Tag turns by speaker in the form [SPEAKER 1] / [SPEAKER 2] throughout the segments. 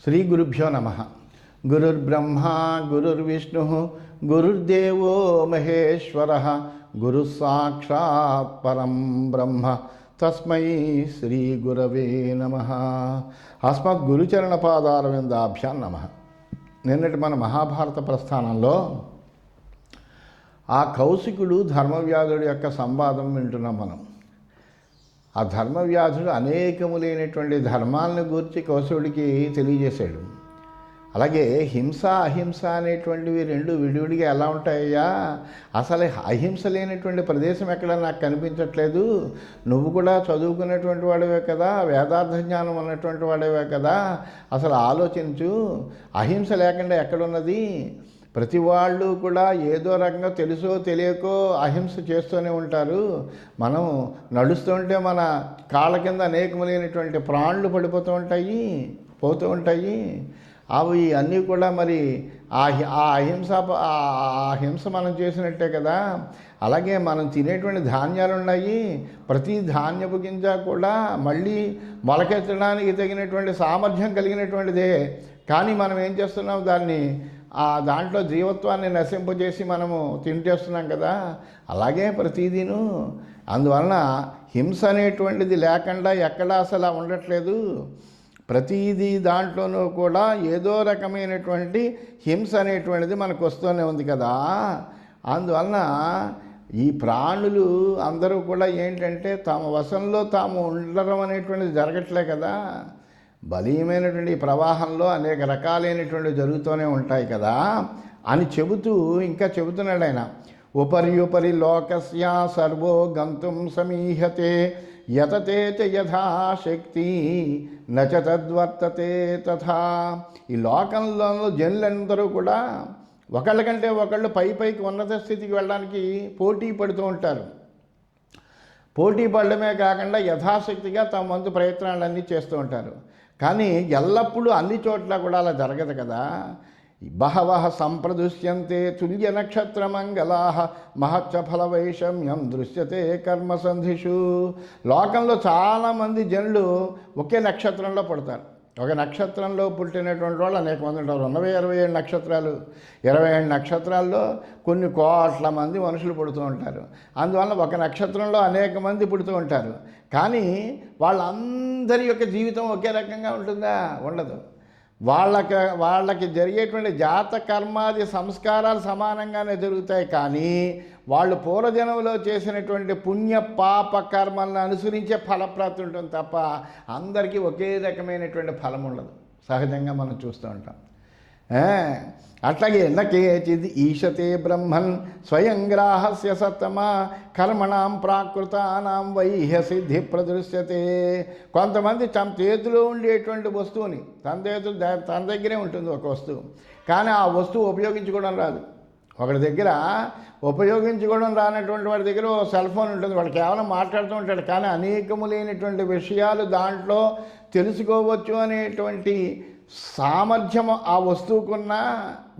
[SPEAKER 1] శ్రీ గురుభ్యో నమః. గురుర్బ్రహ్మ గురుర్విష్ణు గురుర్దేవో మహేశ్వరః గురుః సాక్షాత్ పరం బ్రహ్మ తస్మై శ్రీ గురవే నమః. అస్మద్ గురుచరణ పాదారవిందాభ్యాం నమః. నిన్నటి మన మహాభారత ప్రస్థానంలో ఆ కౌశికుడు ధర్మవ్యాధుడి యొక్క సంవాదం వింటున్నాం మనం. ఆ ధర్మవ్యాధుడు అనేకములైనటువంటి ధర్మాలను గూర్చి కౌశికుడికి తెలియజేశాడు. అలాగే హింస అహింస అనేటువంటివి రెండు విడివిడిగా ఎలా ఉంటాయ్యా, అసలు అహింస లేనటువంటి ప్రదేశం ఎక్కడ నాకు కనిపించట్లేదు. నువ్వు కూడా చదువుకున్నటువంటి వాడివే కదా, వేదార్థ జ్ఞానం ఉన్నటువంటి వాడివే కదా, అసలు ఆలోచించు. అహింస లేకుండా ఎక్కడున్నది? ప్రతి వాళ్ళు కూడా ఏదో రకంగా తెలుసో తెలియకో అహింస చేస్తూనే ఉంటారు. మనం నడుస్తుంటే మన కాళ్ళ కింద అనేకములైనటువంటి ప్రాణులు పడిపోతూ ఉంటాయి, పోతూ ఉంటాయి. అవి అన్నీ కూడా మరి ఆ హింస మనం చేసినట్టే కదా. అలాగే మనం తినేటువంటి ధాన్యాలు ఉన్నాయి, ప్రతి ధాన్యపు గింజ కూడా మళ్ళీ మొలకెత్తడానికి తగినటువంటి సామర్థ్యం కలిగినటువంటిదే. కానీ మనం ఏం చేస్తున్నాం, దాంట్లో జీవత్వాన్ని నశింపజేసి మనము తింటేస్తున్నాం కదా. అలాగే ప్రతిదీను. అందువలన హింస అనేటువంటిది లేకుండా ఎక్కడా అసలు ఉండట్లేదు. ప్రతిదీ దాంట్లోనూ కూడా ఏదో రకమైనటువంటి హింస అనేటువంటిది మనకు వస్తూనే ఉంది కదా. అందువలన ఈ ప్రాణులు అందరూ కూడా ఏంటంటే తమ వశంలో తాము ఉండడం అనేటువంటిది జరగట్లే కదా. బలీయమైనటువంటి ప్రవాహంలో అనేక రకాలైనటువంటి జరుగుతూనే ఉంటాయి కదా అని చెబుతూ ఇంకా చెబుతున్నాడు ఆయన. ఉపర్యుపరి లోకస్య సర్వో గంతుం సమీహతే యతతే చ యథాశక్తి నచ తద్వర్తతే తథా. ఈ లోకంలో జనులందరూ కూడా ఒకళ్ళకంటే ఒకళ్ళు పైకి ఉన్నత స్థితికి వెళ్ళడానికి పోటీ పడుతూ ఉంటారు. పోటీ పడడమే కాకుండా యథాశక్తిగా తమ వంతు ప్రయత్నాలన్నీ చేస్తూ ఉంటారు. కానీ ఎల్లప్పుడూ అన్ని చోట్ల కూడా అలా జరగదు కదా. బహవః సంప్రదృశ్యంతే తుల్య నక్షత్రమంగళాః మహచ్చ ఫలవైషమ్యం దృశ్యతే కర్మసంధిషు. లోకంలో చాలామంది జనులు ఒకే నక్షత్రంలో పడతారు. ఒక నక్షత్రంలో పుట్టినటువంటి వాళ్ళు అనేక మంది ఉంటారు. 27 నక్షత్రాలు, 27 నక్షత్రాల్లో కొన్ని కోట్ల మంది మనుషులు పుడుతూ ఉంటారు. అందువల్ల ఒక నక్షత్రంలో అనేక మంది పుడుతూ ఉంటారు. కానీ వాళ్ళందరి యొక్క జీవితం ఒకే రకంగా ఉంటుందా? ఉండదు. వాళ్ళకి జరిగేటువంటి జాత కర్మాది సంస్కారాలు సమానంగానే జరుగుతాయి. కానీ వాళ్ళు పూర్వజన్మలో చేసినటువంటి పుణ్య పాప కర్మలను అనుసరించే ఫలప్రాప్తి ఉంటుంది తప్ప అందరికీ ఒకే రకమైనటువంటి ఫలం ఉండదు. సహజంగా మనం చూస్తూ ఉంటాం. అట్లాగే నకేచిద్ ఈశతే బ్రహ్మన్ స్వయంగ్రాహస్య సత్తమ కర్మణాం ప్రాకృతానాం వైహ్య సిద్ధి ప్రదృశ్యతే. కొంతమంది తమ చేతిలో ఉండేటువంటి వస్తువుని తన దగ్గరే ఉంటుంది ఒక వస్తువు, కానీ ఆ వస్తువు ఉపయోగించుకోవడం రాదు. ఒకటి దగ్గర ఉపయోగించుకోవడం రానటువంటి వాడి దగ్గర ఓ సెల్ ఫోన్ ఉంటుంది, వాడు కేవలం మాట్లాడుతూ ఉంటాడు. కానీ అనేకములైనటువంటి విషయాలు దాంట్లో తెలుసుకోవచ్చు అనేటువంటి సామర్థ్యం ఆ వస్తువుకున్నా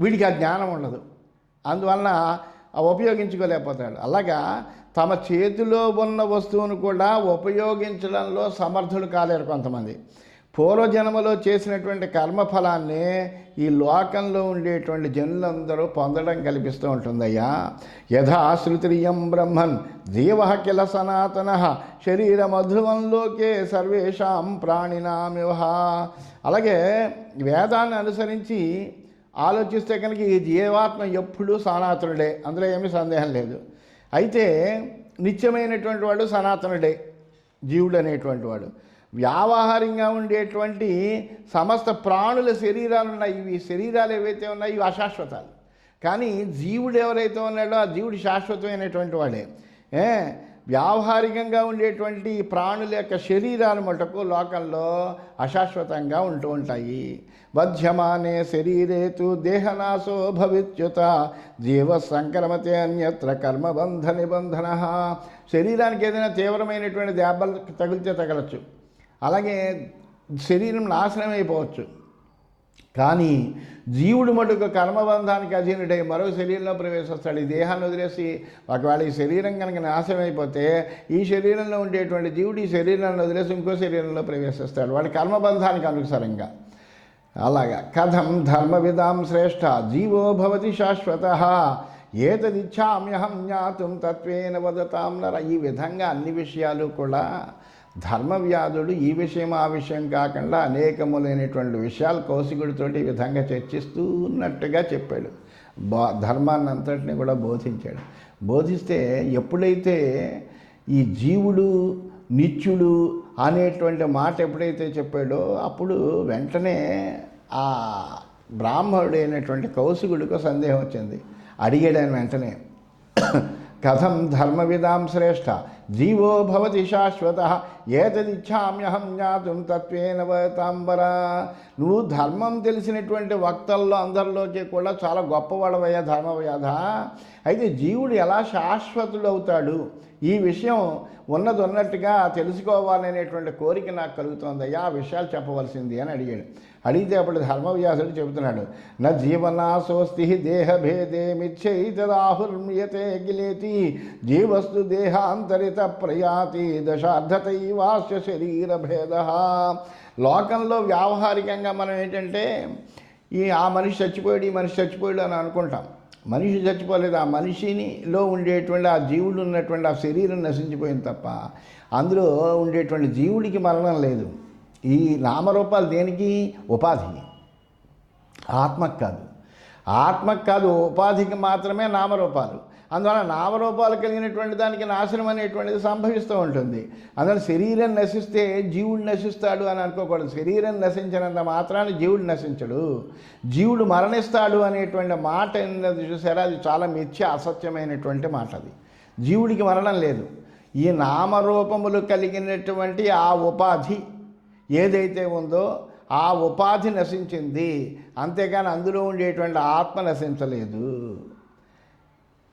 [SPEAKER 1] వీడికి ఆ జ్ఞానం ఉండదు. అందువలన ఉపయోగించుకోలేకపోతాడు. అలాగా తమ చేతిలో ఉన్న వస్తువును కూడా ఉపయోగించడంలో సమర్థులు కాలేరు కొంతమంది. పూర్వజన్మలో చేసినటువంటి కర్మఫలాన్ని ఈ లోకంలో ఉండేటువంటి జనులందరూ పొందడం కల్పిస్తూ ఉంటుందయ్యా. యథాశ్రుతిరియం బ్రహ్మన్ జీవ కిల సనాతన శరీరమధువంలోకే సర్వేషాం ప్రాణినామివ. అలాగే వేదాన్ని అనుసరించి ఆలోచిస్తే కనుక ఈ జీవాత్మ ఎప్పుడూ సనాతనుడే, అందులో ఏమీ సందేహం లేదు. అయితే నిత్యమైనటువంటి వాడు సనాతనుడే జీవుడు అనేటువంటి వాడు. వ్యావహారికంగా ఉండేటువంటి సమస్త ప్రాణుల శరీరాలు ఉన్నాయి. ఇవి శరీరాలు ఏవైతే ఉన్నాయో ఇవి అశాశ్వతాలు. కానీ జీవుడు ఎవరైతే ఉన్నాడో ఆ జీవుడు శాశ్వతమైనటువంటి వాడే. వ్యావహారికంగా ఉండేటువంటి ప్రాణుల యొక్క శరీరాలు మటుకు లోకంలో అశాశ్వతంగా ఉంటూ ఉంటాయి. బధ్యమానే శరీరేతు దేహనాశో భవిత్యుత జీవ సంక్రమతే అన్యత్ర కర్మబంధ నిబంధన. శరీరానికి ఏదైనా తీవ్రమైనటువంటి దెబ్బలు తగిలితే తగలచ్చు, అలాగే శరీరం నాశనం అయిపోవచ్చు. కానీ జీవుడు మటుకు కర్మబంధానికి అధీనుడై మరో శరీరంలో ప్రవేశిస్తాడు. ఈ దేహాన్ని వదిలేసి ఒకవేళ ఈ శరీరం కనుక నాశనమైపోతే ఈ శరీరంలో ఉండేటువంటి జీవుడు ఈ శరీరాన్ని వదిలేసి ఇంకో శరీరంలో ప్రవేశిస్తాడు. వాడి కర్మబంధానికి అనుసారంగా అలాగా కథం ధర్మవిదాం శ్రేష్ఠ జీవో భవతి శాశ్వత ఏతదిచ్ఛామ్యహం జ్ఞాతుం తత్వేన వదతాం నర. ఈ విధంగా అన్ని విషయాలు కూడా ధర్మవ్యాధుడు ఈ విషయం ఆ విషయం కాకుండా అనేకములైనటువంటి విషయాలు కౌశికుడితోటి ఈ విధంగా చర్చిస్తున్నట్టుగా చెప్పాడు. ధర్మాన్ని అంతటిని కూడా బోధించాడు. బోధిస్తే ఎప్పుడైతే ఈ జీవుడు నిత్యుడు అనేటువంటి మాట ఎప్పుడైతే చెప్పాడో అప్పుడు వెంటనే ఆ బ్రాహ్మణుడైనటువంటి కౌశికుడికి సందేహం వచ్చింది. అడిగాడు ఆయన వెంటనే, కథం ధర్మవిదాం శ్రేష్ఠ జీవో భవతి శాశ్వత ఏతదిచ్ఛామ్యహం జ్ఞాతుం తత్వేన వతాంబర. నువ్వు ధర్మం తెలిసినటువంటి వక్తల్లో అందరిలోకి కూడా చాలా గొప్పవాడవయ్యా ధర్మవ్యాధ. అయితే జీవుడు ఎలా శాశ్వతుడు అవుతాడు, ఈ విషయం ఉన్నట్టుగా తెలుసుకోవాలనేటువంటి కోరిక నాకు కలుగుతోందయ్యా, ఆ విషయాలు చెప్పవలసింది అని అడిగాడు. అడిగితే అప్పుడు ధర్మవ్యాసుడు చెబుతున్నాడు, నా జీవనాశోస్తి దేహభేదే మిథ్యైతదాహుర్మ్యతే గిలేతి జీవస్తు దేహాంతరిత ప్రయాతి దశార్ధతైవాస్య శరీరభేద. లోకంలో వ్యావహారికంగా మనం ఏంటంటే ఆ మనిషి చచ్చిపోయాడు, ఈ మనిషి చచ్చిపోయాడు అని అనుకుంటాం. మనిషి చచ్చిపోలేదు, ఆ మనిషినిలో ఉండేటువంటి ఆ జీవుడు ఉన్నటువంటి ఆ శరీరం నశించిపోయింది తప్ప అందులో ఉండేటువంటి జీవుడికి మరణం లేదు. ఈ నామరూపాలు దేనికి? ఉపాధి, ఆత్మకు కాదు. ఆత్మకు కాదు, ఉపాధికి మాత్రమే నామరూపాలు. అందువల్ల నామరూపాలు కలిగినటువంటి దానికి నాశనం అనేటువంటిది సంభవిస్తూ ఉంటుంది. అందువల్ల శరీరం నశిస్తే జీవుడు నశిస్తాడు అని అనుకోకూడదు. శరీరం నశించినంత మాత్రాన్ని జీవుడు నశించడు. జీవుడు మరణిస్తాడు అనేటువంటి మాట చూసారా, అది చాలా మిథ్య అసత్యమైనటువంటి మాట. అది జీవుడికి మరణం లేదు. ఈ నామరూపములు కలిగినటువంటి ఆ ఉపాధి ఏదైతే ఉందో ఆ ఉపాధి నశించింది, అంతేగాని అందులో ఉండేటువంటి ఆత్మ నశించలేదు.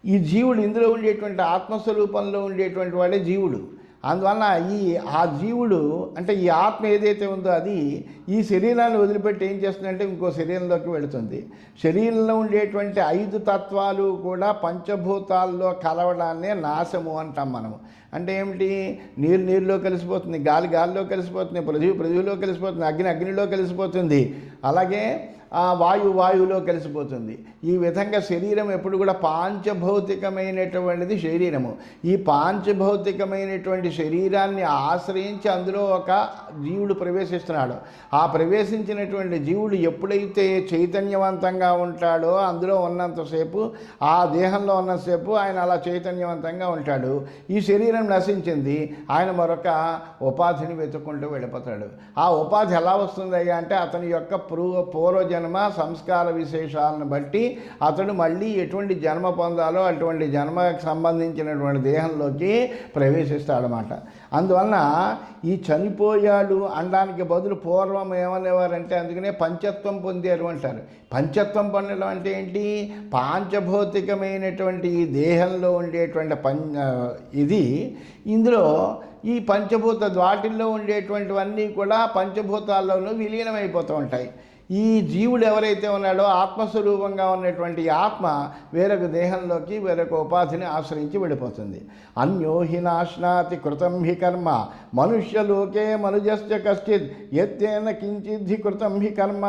[SPEAKER 1] ఈ జీవుడు ఇందులో ఉండేటువంటి ఆత్మస్వరూపంలో ఉండేటువంటి వాడే జీవుడు. అందువలన ఆ జీవుడు అంటే ఈ ఆత్మ ఏదైతే ఉందో అది ఈ శరీరాన్ని వదిలిపెట్టి ఏం చేస్తుందంటే ఇంకో శరీరంలోకి వెళుతుంది. శరీరంలో ఉండేటువంటి 5 తత్వాలు కూడా పంచభూతాల్లో కలవడాన్నే నాశము అంటాం మనము. అంటే ఏమిటి? నీరు నీరులో కలిసిపోతుంది, గాలి గాలిలో కలిసిపోతుంది, పృథివీ పృథివీలో కలిసిపోతుంది, అగ్ని అగ్నిలో కలిసిపోతుంది, అలాగే వాయువులో కలిసిపోతుంది. ఈ విధంగా శరీరం ఎప్పుడు కూడా పాంచభౌతికమైనటువంటిది శరీరము. ఈ పాంచభౌతికమైనటువంటి శరీరాన్ని ఆశ్రయించి అందులో ఒక జీవుడు ప్రవేశిస్తున్నాడు. ఆ ప్రవేశించినటువంటి జీవుడు ఎప్పుడైతే చైతన్యవంతంగా ఉంటాడో అందులో ఉన్నంతసేపు, ఆ దేహంలో ఉన్నంతసేపు ఆయన అలా చైతన్యవంతంగా ఉంటాడు. ఈ శరీరం నశించింది, ఆయన మరొక ఉపాధిని వెతుక్కుంటూ వెళ్ళిపోతాడు. ఆ ఉపాధి ఎలా వస్తుందయ్యా అంటే అతని యొక్క పూర్వజన్మ సంస్కార విశేషాలను బట్టి అతడు మళ్ళీ ఎటువంటి జన్మ పొందాలో అటువంటి జన్మకు సంబంధించినటువంటి దేహంలోకి ప్రవేశిస్తాడనమాట. అందువలన ఈ చనిపోయాడు అనడానికి బదులు పూర్వం ఏమనేవారంటే అందుకనే పంచత్వం పొందారు అంటారు. పంచత్వం పొందడం అంటే ఏంటి? పాంచభౌతికమైనటువంటి ఈ దేహంలో ఉండేటువంటి ఇది ఇందులో ఈ పంచభూత వాటిల్లో ఉండేటువంటివన్నీ కూడా పంచభూతాల్లోనూ విలీనమైపోతూ ఉంటాయి. ఈ జీవుడు ఎవరైతే ఉన్నాడో ఆత్మస్వరూపంగా ఉన్నటువంటి ఆత్మ వేరొక దేహంలోకి వేరొక ఉపాధిని ఆశ్రయించి వెళ్ళిపోతుంది. అన్యో హి నాశ్నాతి కృతం హి కర్మ మనుష్యలోకే మనుజస్య కశ్చిత్ యత్తేన కించిద్ధి కృతం హి కర్మ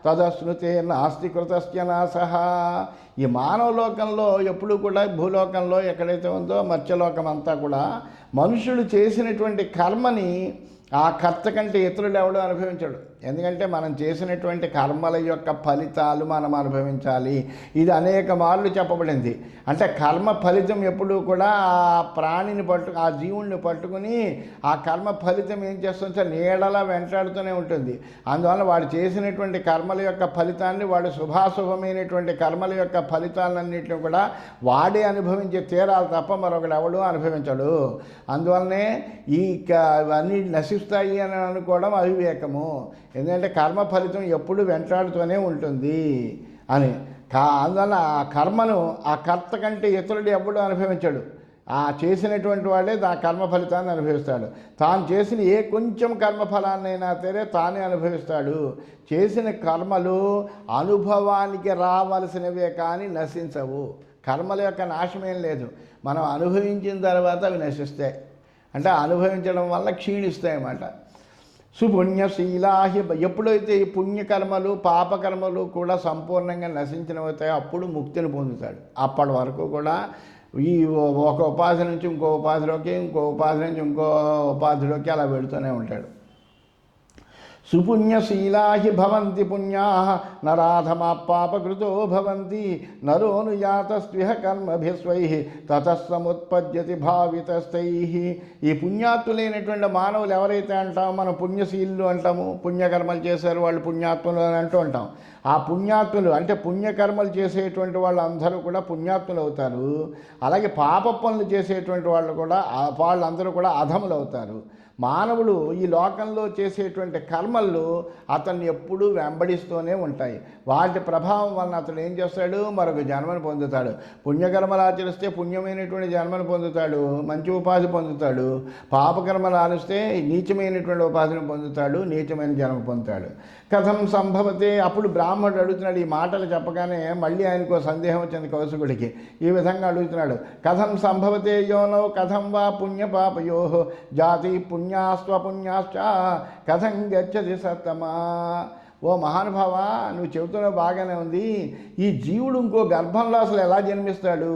[SPEAKER 1] తదశ్నుతే నాస్తి కృతస్య నాశః. ఈ మానవ లోకంలో ఎప్పుడు కూడా భూలోకంలో ఎక్కడైతే ఉందో మత్స్యలోకం అంతా కూడా మనుషులు చేసినటువంటి కర్మని ఆ కర్త కంటే ఇతరులు ఎవడో అనుభవించాడు. ఎందుకంటే మనం చేసినటువంటి కర్మల యొక్క ఫలితాలు మనం అనుభవించాలి. ఇది అనేక మార్లు చెప్పబడింది. అంటే కర్మ ఫలితం ఎప్పుడూ కూడా ఆ ప్రాణిని ఆ జీవుణ్ణి పట్టుకుని ఆ కర్మ ఫలితం ఏం చేస్తుంటే నీడలా వెంటాడుతూనే ఉంటుంది. అందువల్ల వాడు చేసినటువంటి కర్మల యొక్క ఫలితాన్ని వాడు శుభాశుభమైనటువంటి కర్మల యొక్క ఫలితాలన్నింటినీ కూడా వాడే అనుభవించి తీరాలి తప్ప మరొకడు ఎవడూ అనుభవించడు. అందువల్లనే ఇవన్నీ నశిస్తాయి అని అనుకోవడం అవివేకము. ఎందుకంటే కర్మ ఫలితం ఎప్పుడు వెంటాడుతూనే ఉంటుంది అని. అందువల్ల ఆ కర్మను ఆ కర్త కంటే ఇతరుడు ఎప్పుడు అనుభవించాడు. ఆ చేసినటువంటి వాడే ఆ కర్మ ఫలితాన్ని అనుభవిస్తాడు. తాను చేసిన కొంచెం కర్మఫలాన్నైనా సరే తానే అనుభవిస్తాడు. చేసిన కర్మలు అనుభవానికి రావలసినవే కానీ నశించవు. కర్మల యొక్క నాశమేం లేదు. మనం అనుభవించిన తర్వాత అవి నశిస్తాయి. అంటే అనుభవించడం వల్ల క్షీణిస్తాయి అన్నమాట. సుపుణ్యశీలాహి ఎప్పుడైతే ఈ పుణ్యకర్మలు పాపకర్మలు కూడా సంపూర్ణంగా నశించినవుతాయో అప్పుడు ముక్తిని పొందుతాడు. అప్పటి వరకు కూడా ఈ ఒక ఉపాధి నుంచి ఇంకో ఉపాధిలోకి, ఇంకో ఉపాధి నుంచి ఇంకో ఉపాధిలోకి అలా వెళుతూనే ఉంటాడు. సుపుణ్యశీలా హి భవంతి పుణ్యా నరాధమాపాపకృతో భవంతి నరోనుయాతస్విహ కర్మభిస్వై తతస్సముత్పద్యతి భావితస్థై. ఈ పుణ్యాత్ములైనటువంటి మానవులు ఎవరైతే అంటామో మనం పుణ్యశీలు అంటాము, పుణ్యకర్మలు చేశారు వాళ్ళు పుణ్యాత్ములు అని అంటూ ఉంటాం. ఆ పుణ్యాత్ములు అంటే పుణ్యకర్మలు చేసేటువంటి వాళ్ళు అందరూ కూడా పుణ్యాత్ములు అవుతారు. అలాగే పాప పనులు చేసేటువంటి వాళ్ళు కూడా వాళ్ళందరూ కూడా అధములు అవుతారు. మానవుడు ఈ లోకంలో చేసేటువంటి కర్మలు అతన్ని ఎప్పుడూ వెంబడిస్తూనే ఉంటాయి. వాటి ప్రభావం వలన అతను ఏం చేస్తాడు, మరొక జన్మను పొందుతాడు. పుణ్యకర్మలు ఆచరిస్తే పుణ్యమైనటువంటి జన్మను పొందుతాడు, మంచి ఉపాధి పొందుతాడు. పాపకర్మలు ఆచరిస్తే నీచమైనటువంటి ఉపాధిని పొందుతాడు, నీచమైన జన్మ పొందుతాడు. కథం సంభవతే. అప్పుడు బ్రాహ్మణుడు అడుగుతున్నాడు. ఈ మాటలు చెప్పగానే మళ్ళీ ఆయనకు సందేహం వచ్చింది కౌశికుడికి. ఈ విధంగా అడుగుతున్నాడు. కథం సంభవతే యోనో కథం వా పుణ్యపాపయో జాతి పుణ్యాస్వపుణ్యాశ్చ కథం గచ్చతి సత్తమా. ఓ మహానుభావ, నువ్వు చెబుతున్నావు బాగానే ఉంది. ఈ జీవుడు ఇంకో గర్భంలో అసలు ఎలా జన్మిస్తాడు,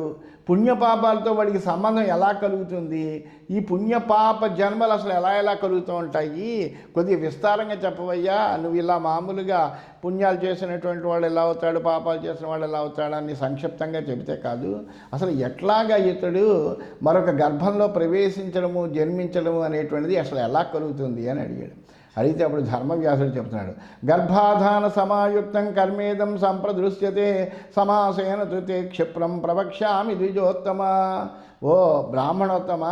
[SPEAKER 1] పుణ్యపాపాలతో వాడికి సంబంధం ఎలా కలుగుతుంది, ఈ పుణ్యపాప జన్మలు అసలు ఎలా కలుగుతూ ఉంటాయి, కొద్దిగా విస్తారంగా చెప్పవయ్యా. నువ్వు ఇలా మామూలుగా పుణ్యాలు చేసినటువంటి వాడు ఎలా అవుతాడు, పాపాలు చేసిన వాడు ఎలా అవుతాడు అని సంక్షిప్తంగా చెబితే కాదు, అసలు ఎట్లాగా ఇతడు మరొక గర్భంలో ప్రవేశించడము జన్మించడము అనేటువంటిది అసలు ఎలా కలుగుతుంది అని అడిగాడు. అడిగితే అప్పుడు ధర్మవ్యాసుడు చెప్తున్నాడు. గర్భాధాన సమాయుక్తం కర్మేదం సంప్రదృశ్యతే సమాసేన తుతే క్షిప్రం ప్రవక్ష్యామి ద్విజోత్తమ. ఓ బ్రాహ్మణోత్తమ,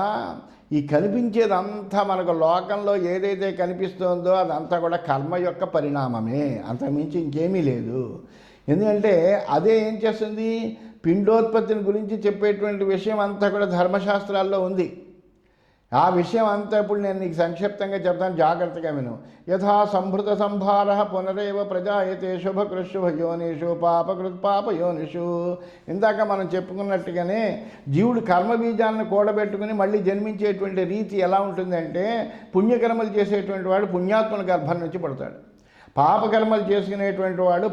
[SPEAKER 1] ఈ కనిపించేదంతా మనకు లోకంలో ఏదైతే కనిపిస్తుందో అదంతా కూడా కర్మ యొక్క పరిణామమే, అంతకుమించి ఇంకేమీ లేదు. ఎందుకంటే అదే ఏం చేస్తుంది, పిండోత్పత్తిని గురించి చెప్పేటువంటి విషయం అంతా కూడా ధర్మశాస్త్రాల్లో ఉంది. ఆ విషయం అంతా ఇప్పుడు నేను నీకు సంక్షిప్తంగా చెప్తాను, జాగ్రత్తగా విను. యథా సంభృత సంభార పునరేవ ప్రజాయతే శుభకృశుభయోనిషు పాపకృత్పాపయోనిషు. ఇందాక మనం చెప్పుకున్నట్టుగానే జీవుడు కర్మబీజాలను కూడబెట్టుకుని మళ్ళీ జన్మించేటువంటి రీతి ఎలా ఉంటుందంటే, పుణ్యకర్మలు చేసేటువంటి వాడు పుణ్యాత్మల గర్భం నుంచి పుడతాడు, పాపకర్మలు చేసుకునేటువంటి వాడు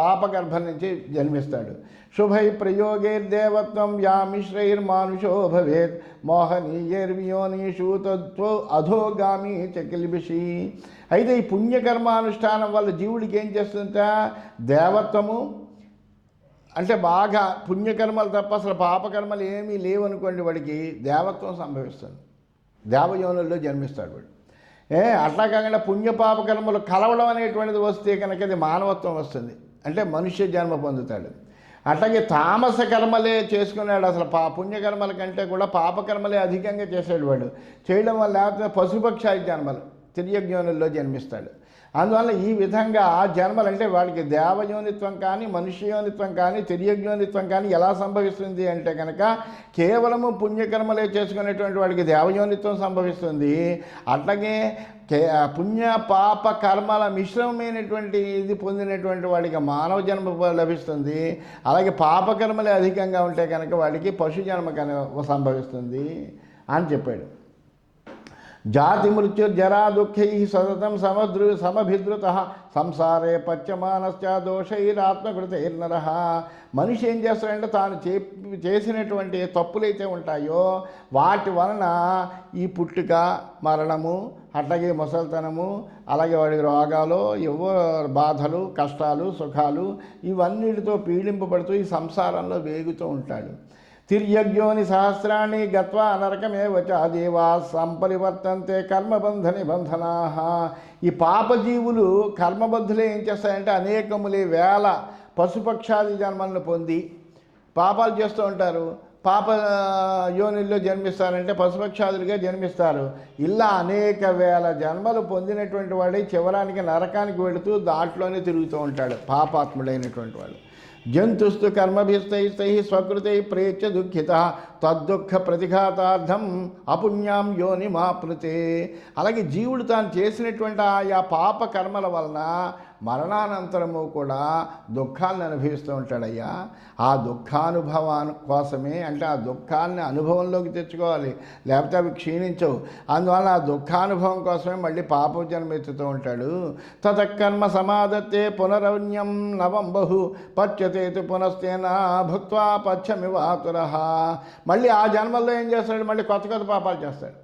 [SPEAKER 1] పాపగర్భం నుంచి జన్మిస్తాడు. శుభై ప్రయోగైర్దేవత్వం యామిశ్రైర్మానుషో భవేత్ మోహనీయర్వియోనిషు తత్వో అధోగామి చకిల్బిషి. అయితే ఈ పుణ్యకర్మానుష్ఠానం వల్ల జీవుడికి ఏం చేస్తుంట, దేవత్వము అంటే బాగా పుణ్యకర్మలు తప్ప అసలు పాపకర్మలు ఏమీ లేవనుకోండి, వాడికి దేవత్వం సంభవిస్తుంది, దేవయోనుల్లో జన్మిస్తాడు వాడు. అట్లా కాకుండా పుణ్యపాపకర్మలు కలవడం అనేటువంటిది వస్తే కనుక అది మానవత్వం వస్తుంది, అంటే మనుష్య జన్మ పొందుతాడు. అట్లాగే తామస కర్మలే చేసుకున్నాడు, అసలు పుణ్యకర్మల కంటే కూడా పాపకర్మలే అధికంగా చేసాడు వాడు. చేయడం వల్ల లేకపోతే పశుపక్షాది జన్మలు తిర్యజ్ఞానుల్లో జన్మిస్తాడు. అందువల్ల ఈ విధంగా జన్మలు అంటే వాడికి దేవయోనిత్వం కానీ మనుష్యయోనిత్వం కానీ తిర్యజ్ఞోనిత్వం కానీ ఎలా సంభవిస్తుంది అంటే కనుక కేవలము పుణ్యకర్మలే చేసుకునేటువంటి వాడికి దేవయోనిత్వం సంభవిస్తుంది. అట్లాగే పుణ్య పాప కర్మల మిశ్రమమైనటువంటి ఇది పొందినటువంటి వాడికి మానవ జన్మ లభిస్తుంది. అలాగే పాపకర్మలే అధికంగా ఉంటే కనుక వాడికి పశు జన్మ సంభవిస్తుంది అని చెప్పాడు. జాతి మృత్యుర్జరా దుఃఖై సతతం సమభిద్రుత సంసారే పచ్చమానశ్చ దోషైరాత్మకృతైర్నర. మనిషి ఏం చేస్తాడంటే తాను చేసినటువంటి తప్పులైతే ఉంటాయో వాటి వలన ఈ పుట్టుక మరణము అట్లాగే ముసలితనము అలాగే వాడి రోగాలు ఏవో బాధలు కష్టాలు సుఖాలు ఇవన్నిటితో పీడింపబడుతూ ఈ సంసారంలో వేగుతూ ఉంటాడు. తిర్యజ్ఞోని సహస్రాన్ని గత్వా నరకమేవ చ దేవా సంపరివర్తంతే కర్మబంధ నిబంధనా. ఈ పాపజీవులు కర్మబద్ధులే ఏం చేస్తాయంటే అనేకములే వేల పశుపక్షాది జన్మలను పొంది పాపాలు చేస్తూ ఉంటారు. పాప యోనిల్లో జన్మిస్తారంటే పశుపక్షాదులుగా జన్మిస్తారు. ఇలా అనేక వేల జన్మలు పొందినటువంటి వాడే చివరానికి నరకానికి వెళుతూ దాంట్లోనే తిరుగుతూ ఉంటాడు పాపాత్ముడైనటువంటి వాడు. జంతుస్తు కర్మభిస్తైస్తై స్వకృతై ప్రేత్య దుఃఖిత తద్దుఃఖ ప్రతిఘాతార్థం అపుణ్యాం యోనిమాప్నుతే. అలాగే జీవుడు తాను చేసినటువంటి ఆయా పాప కర్మల వలన మరణానంతరము కూడా దుఃఖాలను అనుభవిస్తూ ఉంటాడయ్యా. ఆ దుఃఖానుభవాన్ని కోసమే, అంటే ఆ దుఃఖాన్ని అనుభవంలోకి తెచ్చుకోవాలి, లేకపోతే అవి క్షీణించవు. అందువల్ల ఆ దుఃఖానుభవం కోసమే మళ్ళీ పాప జన్మెత్తుతూ ఉంటాడు. తతకర్మ సమాదత్తే పునరవన్యం నవం బహు పచ్యతేతు పునస్తేనా భుక్త్వా పచ్చమివాతురః. మళ్ళీ ఆ జన్మల్లో ఏం చేస్తాడు, మళ్ళీ కొత్త కొత్త పాపాలు చేస్తాడు.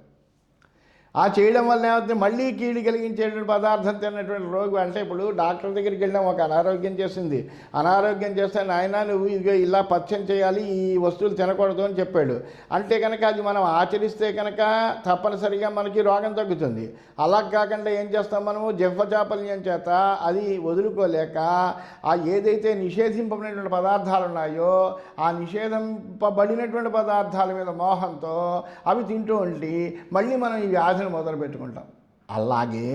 [SPEAKER 1] ఆ చేయడం వల్ల ఏమవుతుంది, మళ్ళీ కీడు కలిగించేటువంటి పదార్థం తిన్నటువంటి రోగి. అంటే ఇప్పుడు డాక్టర్ దగ్గరికి వెళ్ళాం, ఒక అనారోగ్యం చేసింది, అనారోగ్యం చేస్తే నాయన నువ్వు ఇదిగో ఇలా పచ్చం చేయాలి, ఈ వస్తువులు తినకూడదు అని చెప్పాడు. అంటే కనుక అది మనం ఆచరిస్తే కనుక తప్పనిసరిగా మనకి రోగం తగ్గుతుంది. అలా కాకుండా ఏం చేస్తాం, మనము జిహ్వచాపల్యం చేత అది వదులుకోలేక ఆ ఏదైతే నిషేధింపబడినటువంటి పదార్థాలు ఉన్నాయో ఆ నిషేధింపబడినటువంటి పదార్థాల మీద మోహంతో అవి తింటూ ఉండి మళ్ళీ మనం ఈ వ్యాధిని మొదలు పెట్టుకుంటాం. అలాగే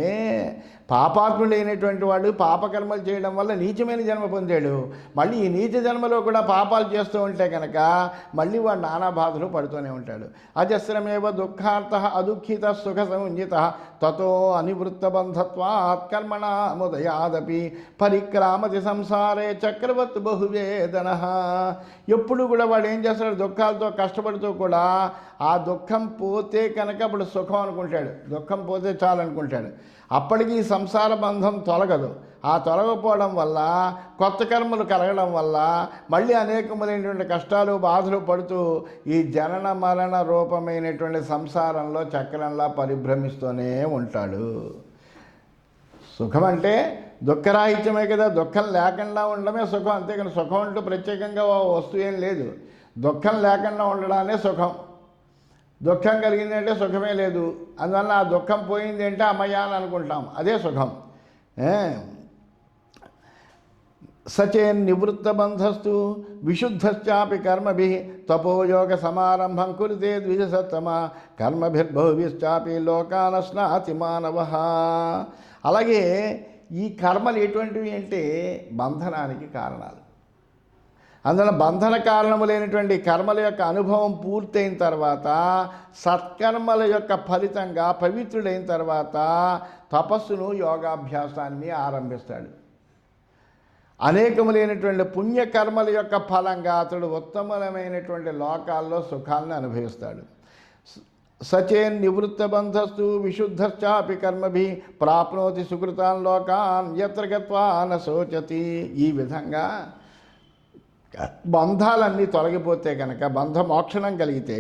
[SPEAKER 1] పాపాత్ముడైనటువంటి వాడు పాపకర్మలు చేయడం వల్ల నీచమైన జన్మ పొందాడు. మళ్ళీ ఈ నీచ జన్మలో కూడా పాపాలు చేస్తూ ఉంటే కనుక మళ్ళీ వాడు నానా బాధలు పడుతూనే ఉంటాడు. అజస్రమేవ దుఃఖార్థ అదుఃఖిత సుఖ సంయుత తతో అనివృత్తబంధత్వాత్ కర్మణాముదయాదపి పరిక్రామతి సంసారే చక్రవత్ బహువేదన. ఎప్పుడు కూడా వాడు ఏం చేస్తాడు, దుఃఖాలతో కష్టపడుతూ కూడా ఆ దుఃఖం పోతే కనుక అప్పుడు సుఖం అనుకుంటాడు, దుఃఖం పోతే చాలనుకుంటాడు. అప్పటికి సంసార బంధం తొలగదు. ఆ తొలగపోవడం వల్ల కొత్త కర్మలు కలగడం వల్ల మళ్ళీ అనేకములైనటువంటి కష్టాలు బాధలు పడుతూ ఈ జనన మరణ రూపమైనటువంటి సంసారంలో చక్రంలా పరిభ్రమిస్తూనే ఉంటాడు. సుఖం అంటే దుఃఖరాహిత్యమే కదా, దుఃఖం లేకుండా ఉండడమే సుఖం. అంతేకాని సుఖం అంటూ ప్రత్యేకంగా వస్తువు ఏం లేదు. దుఃఖం లేకుండా ఉండడానే సుఖం. దుఃఖం కలిగిందంటే సుఖమే లేదు. అందువల్ల ఆ దుఃఖం పోయింది అంటే అమ్మయ్య అని అనుకుంటాం, అదే సుఖం. సచేన్ నివృత్తబంధస్తు విశుద్ధశ్చాపి కర్మభిః తపోయోగ సమారంభం కురుతే ద్విజసత్తమ కర్మభిర్బహుభిశ్చాపి లోకానశ్నాతి మానవః. అలాగే ఈ కర్మలు ఎటువంటివి అంటే బంధనానికి కారణాలు. అందువల్ల బంధన కారణములైనటువంటి కర్మల యొక్క అనుభవం పూర్తయిన తర్వాత సత్కర్మల యొక్క ఫలితంగా పవిత్రుడైన తర్వాత తపస్సును యోగాభ్యాసాన్ని ఆరంభిస్తాడు. అనేకములైనటువంటి పుణ్యకర్మల యొక్క ఫలంగా అతడు ఉత్తమమైనటువంటి లోకాల్లో సుఖాలను అనుభవిస్తాడు. సచేన్ నివృత్తబంధస్తు విశుద్ధశ్చాపి కర్మభిః ప్రాప్నోతి సుకృతాన్ లోకాన్ యత్ర గత్వా న శోచతి. ఈ విధంగా బంధాలన్నీ తొలగిపోతే కనుక బంధమోక్షణం కలిగితే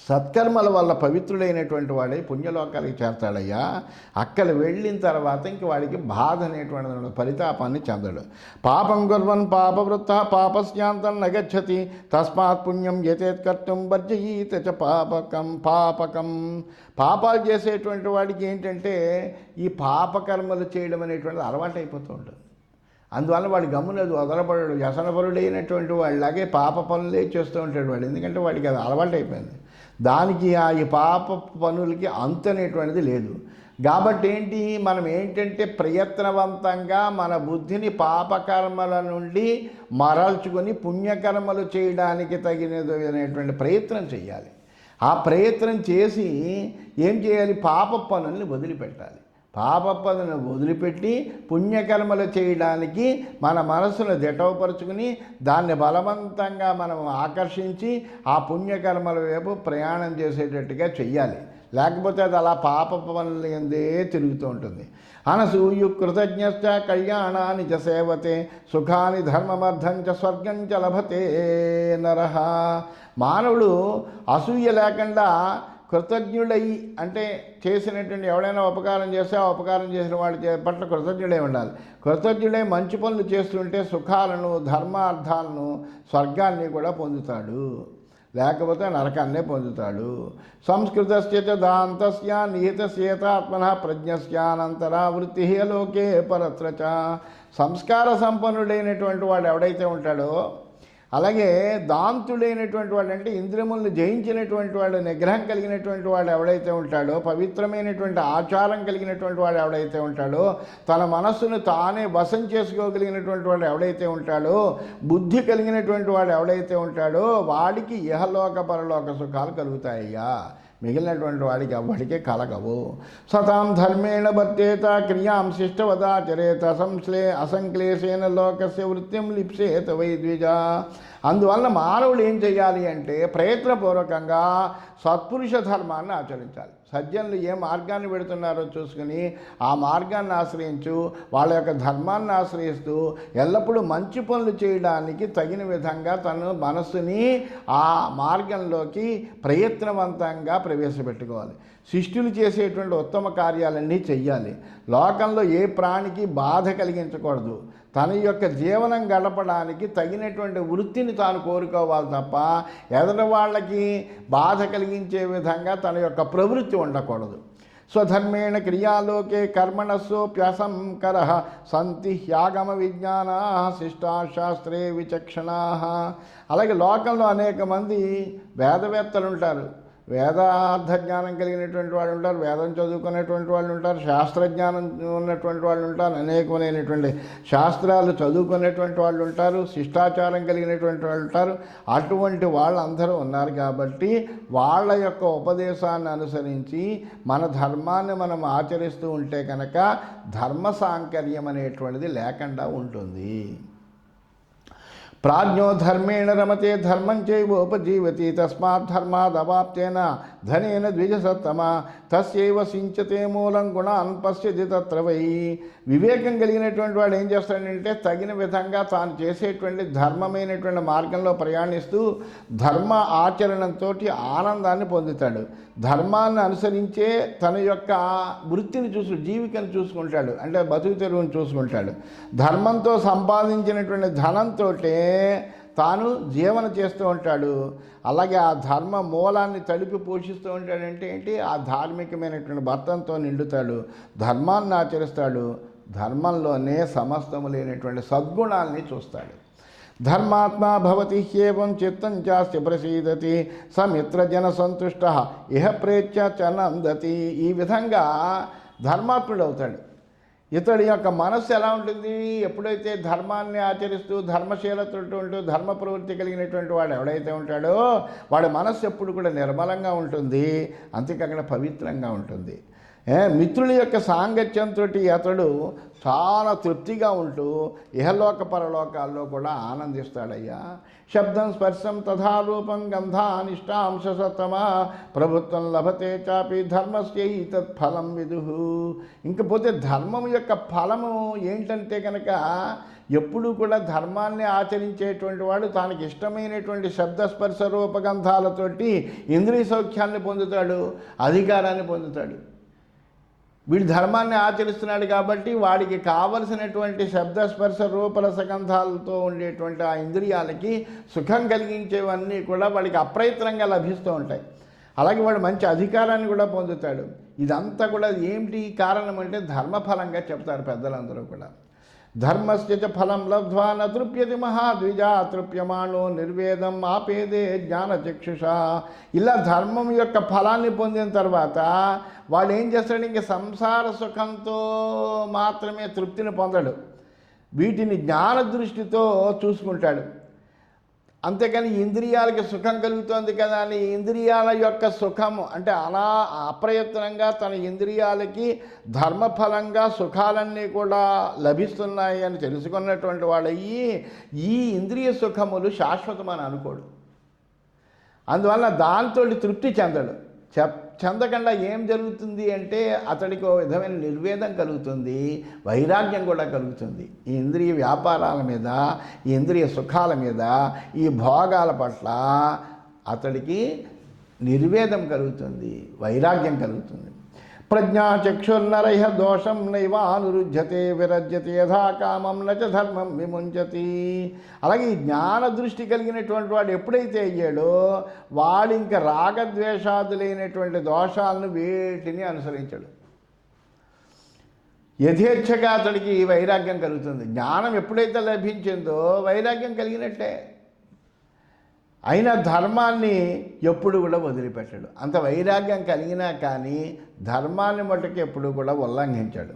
[SPEAKER 1] సత్కర్మల వల్ల పవిత్రుడైనటువంటి వాడే పుణ్యలోకాలకి చేరతాడయ్యా. అక్కడ వెళ్ళిన తర్వాత ఇంక వాడికి బాధ అనేటువంటి పరితాపాన్ని చెందడు. పాపం కుర్వన్ పాపవృత్త పాపస్యాంతం నగచ్చతి తస్మాత్ పుణ్యం యతేత్కర్తుం వర్జయీత చ పాపకం. పాపాలు చేసేటువంటి వాడికి ఏంటంటే ఈ పాపకర్మలు చేయడం అనేటువంటిది అలవాటు అయిపోతూ ఉంటుంది. అందువల్ల వాడు గమ్మునది వదలబడడు. వ్యసనపరుడైనటువంటి వాళ్ళలాగే పాప పనులే చేస్తూ ఉంటాడు వాడు. ఎందుకంటే వాడికి అది అలవాటు అయిపోయింది. దానికి ఈ పాప పనులకి అంతు అనేటువంటిది లేదు. కాబట్టి మనం ఏంటంటే ప్రయత్నవంతంగా మన బుద్ధిని పాపకర్మల నుండి మరల్చుకొని పుణ్యకర్మలు చేయడానికి తగినది అనేటువంటి ప్రయత్నం చేయాలి. ఆ ప్రయత్నం చేసి ఏం చేయాలి, పాప పనుల్ని వదిలిపెట్టాలి. పాప పనులను వదిలిపెట్టి పుణ్యకర్మలు చేయడానికి మన మనసును దిటవపరుచుకుని దాన్ని బలవంతంగా మనం ఆకర్షించి ఆ పుణ్యకర్మల వైపు ప్రయాణం చేసేటట్టుగా చెయ్యాలి. లేకపోతే అది అలా పాప పనులు ఎందే తిరుగుతూ ఉంటుంది. అనసూయు కృతజ్ఞశ్చ కళ్యాణాని చ సేవతే సుఖాని ధర్మమర్థం చ స్వర్గం చ లభతే నరః. మానవుడు అసూయ లేకుండా కృతజ్ఞుడై, అంటే చేసినటువంటి ఎవడైనా ఉపకారం చేస్తే ఆ ఉపకారం చేసిన వాడి పట్ల కృతజ్ఞుడై ఉండాలి. కృతజ్ఞుడై మంచి పనులు చేస్తుంటే సుఖాలను ధర్మార్థాలను స్వర్గాన్ని కూడా పొందుతాడు, లేకపోతే నరకాన్నే పొందుతాడు. సంస్కృతస్య దాంతస్య నిహితస్యేతాత్మనః ప్రజ్ఞస్యానంతరావృత్తి లోకే పరత్ర చ. సంస్కార సంపన్నుడైనటువంటి వాడు ఎవడైతే ఉంటాడో అలాగే దాంతుడైనటువంటి వాడు అంటే ఇంద్రియములను జయించినటువంటి వాడు, నిగ్రహం కలిగినటువంటి వాడు ఎవడైతే ఉంటాడో, పవిత్రమైనటువంటి ఆచారం కలిగినటువంటి వాడు ఎవడైతే ఉంటాడో, తన మనస్సును తానే వశం చేసుకోగలిగినటువంటి వాడు ఎవడైతే ఉంటాడో, బుద్ధి కలిగినటువంటి వాడు ఎవడైతే ఉంటాడో వాడికి ఇహలోక పరలోక సుఖాలు కలుగుతాయ్యా. మిగిలినటువంటి వాడికి ఎవ్వడికే కలగవు. సతాం ధర్మేణ బద్ధేత క్రియాం శిష్టవదాచరేత అసంక్లేశేన లోకస్య వృత్తిం లిప్సేత వై ద్విజ. అందువల్ల మానవుడు ఏం చేయాలి అంటే ప్రయత్నపూర్వకంగా సత్పురుష ధర్మాన్ని ఆచరించాలి. సజ్జనులు ఏ మార్గాన్ని పెడుతున్నారో చూసుకుని ఆ మార్గాన్ని ఆశ్రయించు, వాళ్ళ యొక్క ధర్మాన్ని ఆశ్రయిస్తూ ఎల్లప్పుడూ మంచి పనులు చేయడానికి తగిన విధంగా తన మనస్సుని ఆ మార్గంలోకి ప్రయత్నవంతంగా ప్రవేశపెట్టుకోవాలి. శిష్టులు చేసేటువంటి ఉత్తమ కార్యాలన్నీ చెయ్యాలి. లోకంలో ఏ ప్రాణికి బాధ కలిగించకూడదు. తన యొక్క జీవనం గడపడానికి తగినటువంటి వృత్తిని తాను కోరుకోవాలి తప్ప ఎదుటి వాళ్ళకి బాధ కలిగించే విధంగా తన యొక్క ప్రవృత్తి ఉండకూడదు. స్వధర్మేణ క్రియాలోకే కర్మణస్సోప్యసంకర సంతి హ్యాగమ విజ్ఞానా శిష్టాశాస్త్రే విచక్షణా. అలాగే లోకంలో అనేక మంది వేదవేత్తలు ఉంటారు, వేదార్థ జ్ఞానం కలిగినటువంటి వాళ్ళు ఉంటారు, వేదం చదువుకునేటువంటి వాళ్ళు ఉంటారు, శాస్త్రజ్ఞానం ఉన్నటువంటి వాళ్ళు ఉంటారు, అనేకమైనటువంటి శాస్త్రాలు చదువుకునేటువంటి వాళ్ళు ఉంటారు, శిష్టాచారం కలిగినటువంటి వాళ్ళు ఉంటారు. అటువంటి వాళ్ళందరూ ఉన్నారు కాబట్టి వాళ్ళ యొక్క ఉపదేశాన్ని అనుసరించి మన ధర్మాన్ని మనం ఆచరిస్తూ ఉంటే కనుక ధర్మ సాంకర్యం అనేటువంటిది లేకుండా ఉంటుంది. ప్రాజ్ఞో ధర్మేణ రమతే ధర్మం చైవోపజీవతి తస్మాత్ ధర్మాదవాప్తేన ధనేన ద్విజసత్తమ తస్యైవ సించతే మూలం గుణాన్ పశ్యతి తత్ర వై. వివేకం కలిగినటువంటి వాడు ఏం చేస్తాడంటే తగిన విధంగా తాను చేసేటువంటి ధర్మమైనటువంటి మార్గంలో ప్రయాణిస్తూ ధర్మ ఆచరణంతో ఆనందాన్ని పొందుతాడు. ధర్మాన్ని అనుసరించే తన యొక్క వృత్తిని జీవికను చూసుకుంటాడు, అంటే బతుకు తెరువును చూసుకుంటాడు. ధర్మంతో సంపాదించినటువంటి ధనంతో తాను జీవన చేస్తూ ఉంటాడు. అలాగే ఆ ధర్మ మూలాన్ని తడిపి పోషిస్తూ ఉంటాడంటే ఏంటి, ఆ ధార్మికమైనటువంటి భర్తంతో నిండుతాడు, ధర్మాన్ని ఆచరిస్తాడు, ధర్మంలోనే సమస్తము లేనటువంటి సద్గుణాల్ని చూస్తాడు. ధర్మాత్మా భవతి హ్యేవం చిత్తం చాస్తి ప్రసీదతి సమిత్రజన సంతుష్ట ఇహ ప్రేత్య చ నందతి. ఈ విధంగా ధర్మాత్ముడు అవుతాడు. ఇతడి యొక్క మనస్సు ఎలా ఉంటుంది, ఎప్పుడైతే ధర్మాన్ని ఆచరిస్తూ ధర్మశీలతతో ఉంటూ ధర్మ ప్రవృత్తి కలిగినటువంటి వాడు ఎవడైతే ఉంటాడో వాడి మనస్సు ఎప్పుడు కూడా నిర్మలంగా ఉంటుంది, అంతేకాకుండా పవిత్రంగా ఉంటుంది. మిత్రుల యొక్క సాంగత్యంతో అతడు చాలా తృప్తిగా ఉంటూ ఇహలోక పరలోకాల్లో కూడా ఆనందిస్తాడయ్యా. శబ్దం స్పర్శం తథా రూపం గంధానిష్టాంశ సత్తమ ప్రభుత్వం లభతే చాపి ధర్మస్యై తత్ఫలం విదుః. ఇంకపోతే ధర్మం యొక్క ఫలము ఏంటంటే కనుక ఎప్పుడూ కూడా ధర్మాన్ని ఆచరించేటువంటి వాడు తనకి ఇష్టమైనటువంటి శబ్దస్పర్శ రూపగంధాలతోటి ఇంద్రియ సౌఖ్యాన్ని పొందుతాడు, అధికారాన్ని పొందుతాడు. వీడు ధర్మాన్ని ఆచరిస్తున్నాడు కాబట్టి వాడికి కావలసినటువంటి శబ్దస్పర్శ రూపరసగంధాలతో ఉండేటువంటి ఆ ఇంద్రియాలకి సుఖం కలిగించేవన్నీ కూడా వాడికి అప్రయత్నంగా లభిస్తూ ఉంటాయి. అలాగే వాడు మంచి అధికారాన్ని కూడా పొందుతాడు. ఇదంతా కూడా ఏమిటి కారణం అంటే ధర్మఫలంగా చెప్తారు పెద్దలందరూ కూడా. ధర్మస్య చ ఫలం లబ్ధ్వా న తృప్యతి మహాద్విజా తృప్యమాణో నిర్వేదం ఆపేదే జ్ఞానచక్షుష. ఇలా ధర్మం యొక్క ఫలాన్ని పొందిన తర్వాత వాడు ఏం చేస్తాడు, ఇంక సంసార సుఖంతో మాత్రమే తృప్తిని పొందడు, వీటిని జ్ఞాన దృష్టితో చూసుకుంటాడు. అంతేకాని ఇంద్రియాలకి సుఖం కలుగుతుంది కదా అని ఇంద్రియాల యొక్క సుఖము అంటే అలా అప్రయత్నంగా తన ఇంద్రియాలకి ధర్మఫలంగా సుఖాలన్నీ కూడా లభిస్తున్నాయి అని తెలుసుకున్నటువంటి వాడయ్యి ఈ ఇంద్రియ సుఖములు శాశ్వతమని అనుకోడు. అందువల్ల దాంతో తృప్తి చెందడు. చెందకుండా ఏం జరుగుతుంది అంటే అతడికి ఓ విధమైన నిర్వేదం కలుగుతుంది, వైరాగ్యం కూడా కలుగుతుంది. ఈ ఇంద్రియ వ్యాపారాల మీద, ఈ ఇంద్రియ సుఖాల మీద, ఈ భోగాల పట్ల అతడికి నిర్వేదం కలుగుతుంది, వైరాగ్యం కలుగుతుంది. ప్రజ్ఞాచక్షుర్నరహ దోషం నైవానురుధ్యతే విరజ్యతే యథా కామం నచ ధర్మం విముంచతి. అలాగే ఈ జ్ఞాన దృష్టి కలిగినటువంటి వాడు ఎప్పుడైతే అయ్యాడో వాడు ఇంకా రాగద్వేషాదులైనటువంటి దోషాలను వేటిని అనుసరించాడు. యథేచ్ఛగా అతడికి వైరాగ్యం కలుగుతుంది. జ్ఞానం ఎప్పుడైతే లభించిందో వైరాగ్యం కలిగినట్టే. అయినా ధర్మాన్ని ఎప్పుడు కూడా వదిలిపెట్టాడు. అంత వైరాగ్యం కలిగినా కానీ ధర్మాన్ని మటుకు ఎప్పుడు కూడా ఉల్లంఘించాడు.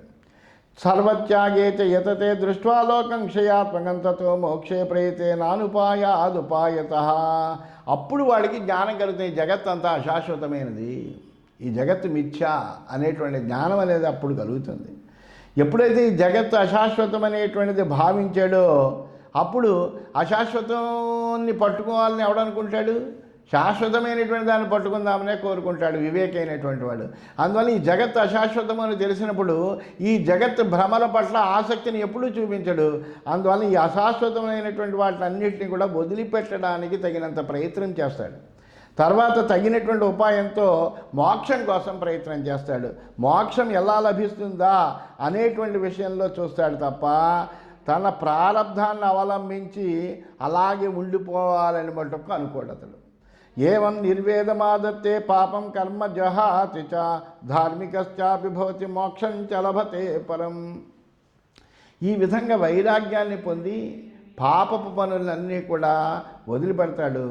[SPEAKER 1] సర్వత్యాగే చ యతతే దృష్ట్వా లోకం క్షయాత్మకం తతో మోక్షే ప్రయతే నానుపాయాదుపాయత. అప్పుడు వాడికి జ్ఞానం కలుగుతుంది, జగత్ అంతా అశాశ్వతమైనది, ఈ జగత్తు మిథ్య అనేటువంటి జ్ఞానం అనేది అప్పుడు కలుగుతుంది. ఎప్పుడైతే ఈ జగత్తు అశాశ్వతం అనేటువంటిది భావించాడో అప్పుడు అశాశ్వతాన్ని పట్టుకోవాలని ఎవడనుకుంటాడు? శాశ్వతమైనటువంటి దాన్ని పట్టుకుందామనే కోరుకుంటాడు వివేకైనటువంటి వాడు. అందువల్ల ఈ జగత్తు అశాశ్వతం అని తెలిసినప్పుడు ఈ జగత్తు భ్రమల పట్ల ఆసక్తిని ఎప్పుడూ చూపించడు. అందువల్ల ఈ అశాశ్వతమైనటువంటి వాటిని అన్నింటినీ కూడా వదిలిపెట్టడానికి తగినంత ప్రయత్నం చేస్తాడు. తర్వాత తగినటువంటి ఉపాయంతో మోక్షం కోసం ప్రయత్నం చేస్తాడు. మోక్షం ఎలా లభిస్తుందా అనేటువంటి విషయంలో చూస్తాడు తప్ప తన ప్రారబ్ధాన్ని అవలంబించి అలాగే ఉండిపోవాలని మటుకు అనుకోడు అతడు. ఏవం నిర్వేదమాదత్తే పాపం కర్మ జహాతి చ ధార్మికశ్చాపి భవతి మోక్షం చ లభతే పరం. ఈ విధంగా వైరాగ్యాన్ని పొంది పాపపు పనులన్నీ కూడా వదిలిపెడతాడు.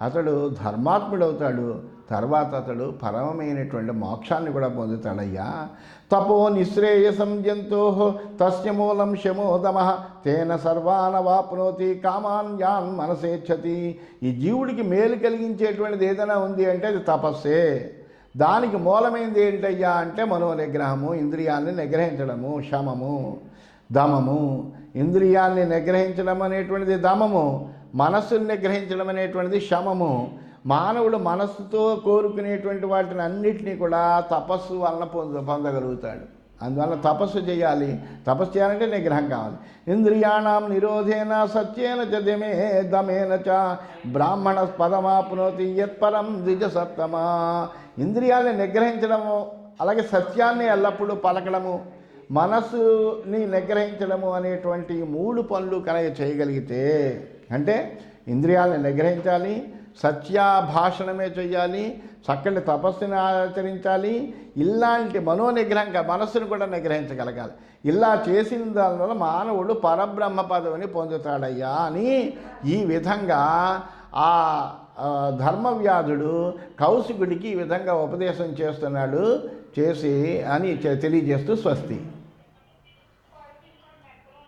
[SPEAKER 1] అతడు ధర్మాత్ముడవుతాడు. తర్వాత అతడు పరమమైనటువంటి మోక్షాన్ని కూడా పొందుతాడయ్యా. తపో నిశ్రేయసం జంతో తస్య మూలం శమోదమ తేన సర్వానవాప్నోతి కామాన్యాన్ మనసేచ్చతి. ఈ జీవుడికి మేలు కలిగించేటువంటిది ఏదైనా ఉంది అంటే అది తపస్సే. దానికి మూలమైనది ఏంటయ్యా అంటే మనోనిగ్రహము, ఇంద్రియాన్ని నిగ్రహించడము, శమము, దమము. ఇంద్రియాన్ని నిగ్రహించడం అనేటువంటిది దమము, మనస్సుని నిగ్రహించడం అనేటువంటిది శమము. మానవుడు మనస్సుతో కోరుకునేటువంటి వాటిని అన్నిటినీ కూడా తపస్సు వలన పొందగలుగుతాడు. అందువల్ల తపస్సు చేయాలి. తపస్సు చేయాలంటే నిగ్రహం కావాలి. ఇంద్రియాణం నిరోధేన సత్యేన చ దమేన చ బ్రాహ్మణ పదమాప్నోతి యత్పరం ద్విజసత్తమా. ఇంద్రియాలని నిగ్రహించడము, అలాగే సత్యాన్ని ఎల్లప్పుడూ పలకడము, మనస్సుని నిగ్రహించడము అనేటువంటి 3 పనులు కనుక చేయగలిగితే, అంటే ఇంద్రియాలని నిగ్రహించాలి, సత్యాభాషణమే చేయాలి, చక్కటి తపస్సుని ఆచరించాలి, ఇలాంటి మనోనిగ్రహంగా మనస్సును కూడా నిగ్రహించగలగాలి. ఇలా చేసిన దానివల్ల మానవుడు పరబ్రహ్మ పదవిని పొందుతాడయ్యా అని ఈ విధంగా ఆ ధర్మవ్యాధుడు కౌశికుడికి ఈ విధంగా ఉపదేశం చేస్తున్నాడు చేసి అని తెలియజేస్తూ స్వస్తి.